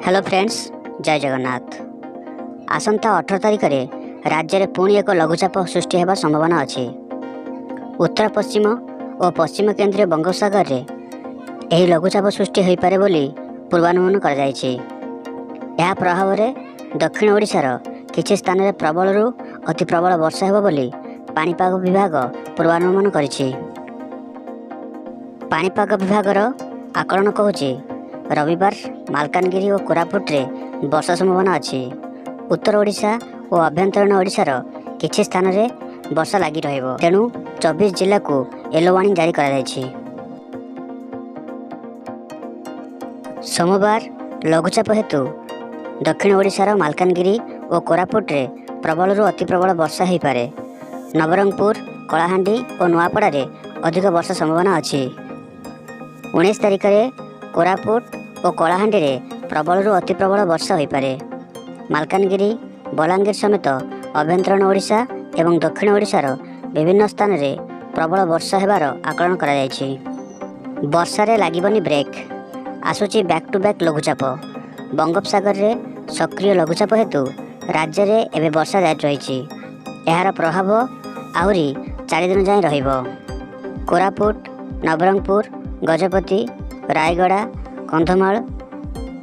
Hello friends, जय जगन्नाथ। आसंता 18 तारिख में राज्य में पुणी एक लघुचाप सृष्टि होगा संभावना अच्छी। उत्तर पश्चिम और पश्चिम केंद्रीय बंगोपसागर में यह लघुचाप सृष्टि हो पारे बोली पूर्वानुमान कर प्रभाव में दक्षिण ओडिशार किछि स्थान में प्रबल अति प्रबल वर्षा हो बोली पाणीपाग विभाग पूर्वानुमान करिछि। पाणीपाग विभागर आकलन कहूछि रविवार मालकानगिरी और कोरापुट रे वर्षा संभावना अच्छी। उत्तर ओडिशा और आभ्यंतरीण ओडिशार किछि स्थान रे वर्षा लगी रहिबो, तेणु 24 जिला को येलो वार्निंग जारी करा जायछि। सोमवार लघुचाप हेतु दक्षिण ओडिशार मालकानगिरी और कोरापुट रे प्रबल अति प्रबल वर्षा हो पारे। नवरंगपुर, कलाहांडी और नुआपड़ा रे अधिक वर्षा संभावना अच्छी। 19 तारिख में कोरापुट और कलाहांडी रे प्रबल अति प्रबल वर्षा हो पारे। मालकानगिरी, बलांगीर समेत आभ्यंतरीण ओडिशा एवं दक्षिण ओडिशार विभिन्न स्थान में प्रबल वर्षा होबार आकलन करा जायछि। वर्षा रे लागिबनी ब्रेक, आसुची बैक टू बैक लघुचाप। बंगोपसागर रे सक्रिय लघुचाप हेतु राज्य में एवं वर्षा जारी रही। यार प्रभाव आहरी 4 दिन जाए रहिबो। कोरापुट, नवरंगपुर, गजपति, रायगड़ा, कंधमाल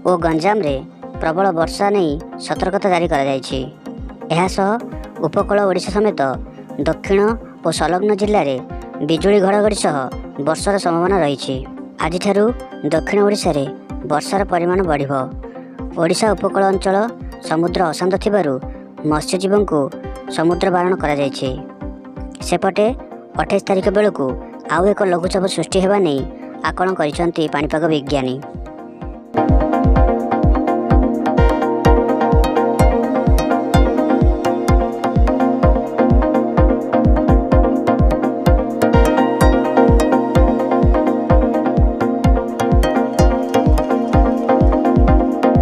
और गंजाम रे प्रबल वर्षा नहीं सतर्कता जारी करा जायछि। एहा सह उपकूल ओडिशा समेत दक्षिण और संलग्न जिले में बिजुली घड़घड़ी सह वर्षार संभावना रही। आज दक्षिण ओडिशा रे वर्षार परिमाण बढ़िबो। ओडिशा उपकूल अंचल समुद्र अशांत थिबारु मत्स्यजीवों को समुद्र बारण करा जायछि। सेपटे 28 तारिख बेलू आउ एक लघुचाप सृष्टि हेबा नहीं आकलन करिसंती पाणीपाग विज्ञानी।